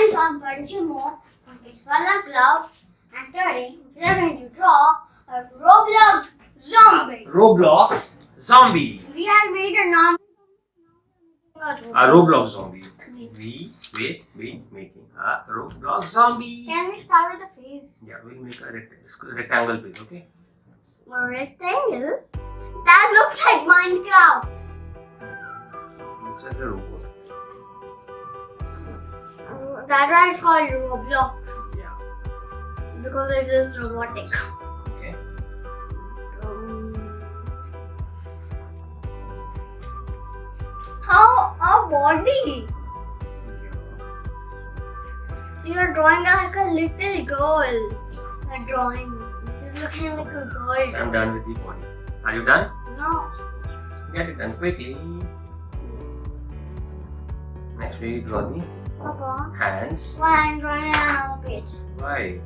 And I'm Parchumo, it's Walla Glove, and today we are going to draw a Roblox zombie. Roblox zombie. We have made a normal A Roblox zombie. We making a Roblox zombie. Can we start with the face? Yeah, we'll make a rectangle face, okay? A rectangle? That looks like Minecraft. Looks like a robot. That's why it's called Roblox. Yeah. Because it is robotic. Okay. How a body? So you're drawing like a little girl. A drawing. This is looking like a girl. I'm done with the body. Are you done? No. Get it done quickly. Next we draw the Papa. hands. Why I'm drawing another page? Why?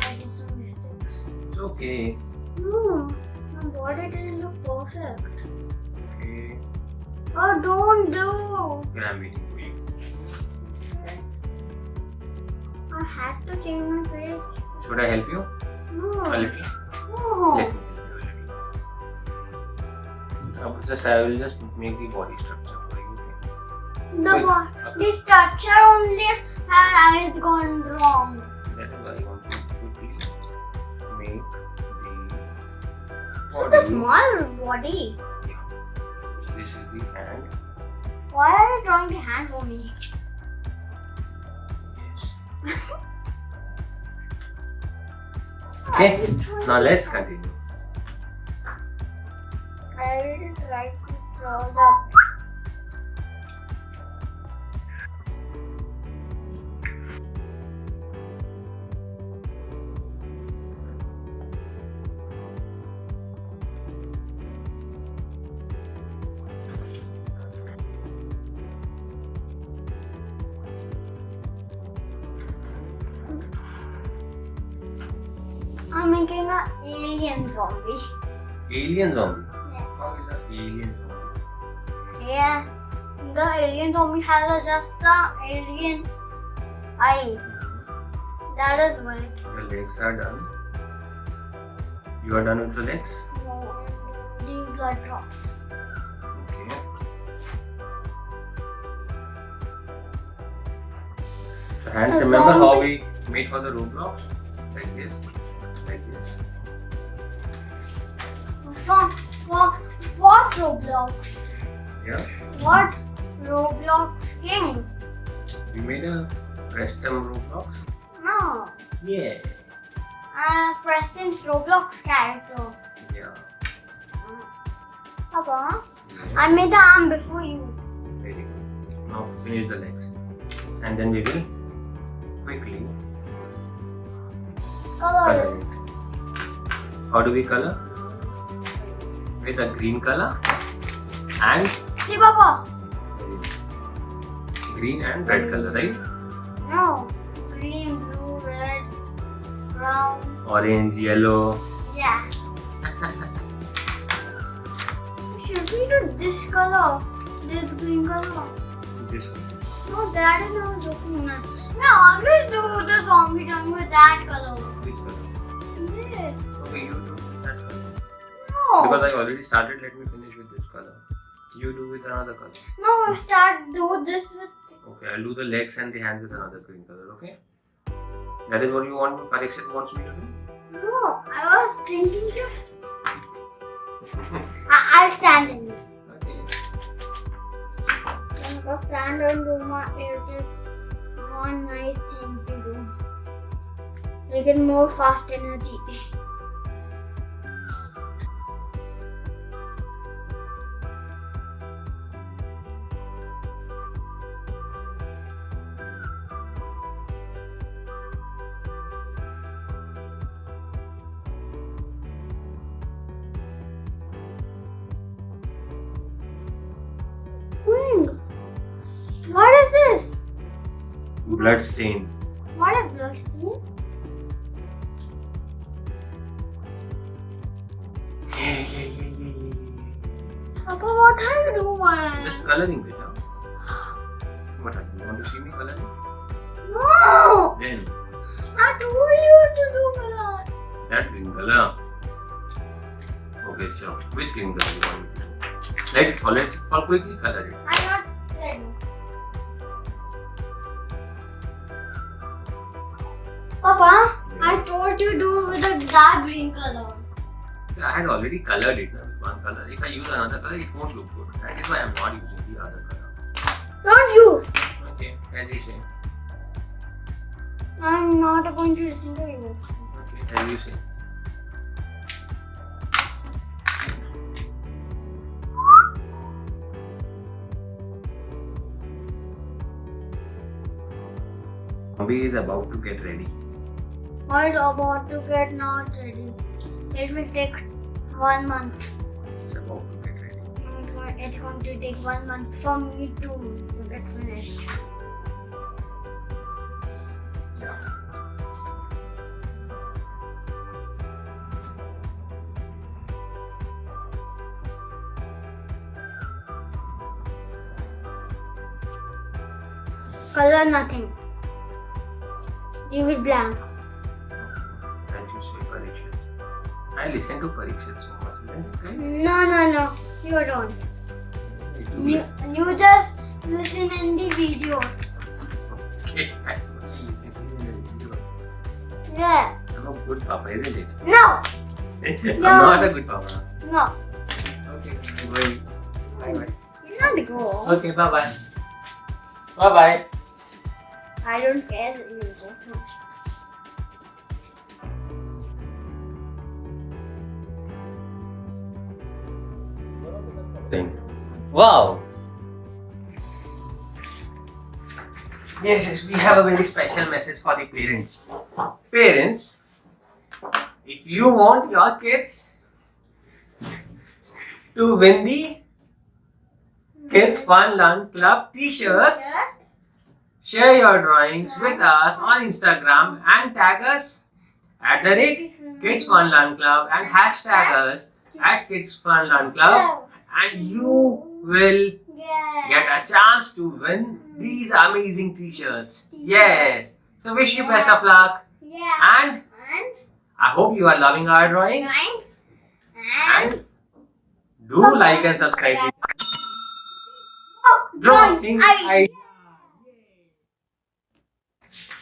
I did some mistakes. It's okay. No. My body didn't look perfect. Okay. Oh, don't do. Okay, I'm waiting for you. I had to change my page. Should I help you? No. A little. No. Let me help you a little. I will just make the body structure for you. Okay? The structure only has gone wrong. That is why I want to quickly make the So body. the small body. So this is the hand. Why are you drawing the hand for me? Yes. Okay, now let's continue. I really tried to draw the. I'm making an alien zombie. Alien zombie. Yes. How is an alien zombie? Yeah. The alien zombie has just the alien eye. That is why. The legs are done. You are done with the legs? No, the blood drops. Okay. So hands, The remember how zombie. we made for the Roblox? Like this. Like this. For what Roblox? Yeah. What Roblox game? We made a custom Roblox. No. Yeah. Preston's Roblox character. Yeah. Papa, I made the arm before you. Very good. Now finish the legs. And then we will quickly Color color it. How do we color? With a green color and See, Papa. green and red color, right? No. Green, blue, red, brown. Orange, yellow. Yeah. Should we do this color? This green color? This one. No, that is not looking nice. No, always do the zombie drawing with that color. Which color? This. Okay, you do that color. No. Because I already started, let me finish with this color. You do with another color. No, do this with. Okay, I'll do the legs and the hand with another green color, okay? That is what you want, Parikshit wants me to do? No, I was thinking to. I'll stand in it. Okay. I'm gonna stand and do my it is one nice thing to do. You get more fast energy. What is this? Blood stain. What is blood stain? Papa, what are you doing? Just coloring it, huh? What are you want to see me coloring? No, Then I told you to do that. that green color. Okay, sure. Which green color you want me to do? Let it fall quickly, color it. I'm not ready. Papa, I told you to do with a dark green color. I had already colored it now with one color. If I use another color, it won't look good. That is why I am not using the other color. Don't use. Okay, as you say. I'm not going to listen to you. Okay, as you say. Bobby is about to get ready. I'm about to get not ready. It will take 1 month. It's about to get ready. It's going to take 1 month for me to get finished. Yeah. Color nothing. Leave it blank. As you say, Parikshit. I listen to Parikshit so much, isn't it, guys? No. You don't. I do listen. You just listen in the videos. Okay, I only listen to you in the video. Yeah. I'm a good papa, isn't it? No. I'm not a good papa. No. Okay, I'm going. Bye-bye. You not go. Okay, bye-bye. Bye-bye. I don't care. You go. Wow! Yes, we have a very special message for the parents. Parents, if you want your kids to win the Kids Fun Learn Club t-shirts, share your drawings with us on Instagram and tag us at the Kids Fun Learn Club and hashtag us at Kids Fun Learn Club, and you will get a chance to win these amazing t-shirts. Yes. So wish you best of luck. Yeah. And I hope you are loving our drawings. And do like and subscribe. Oh, Drawing I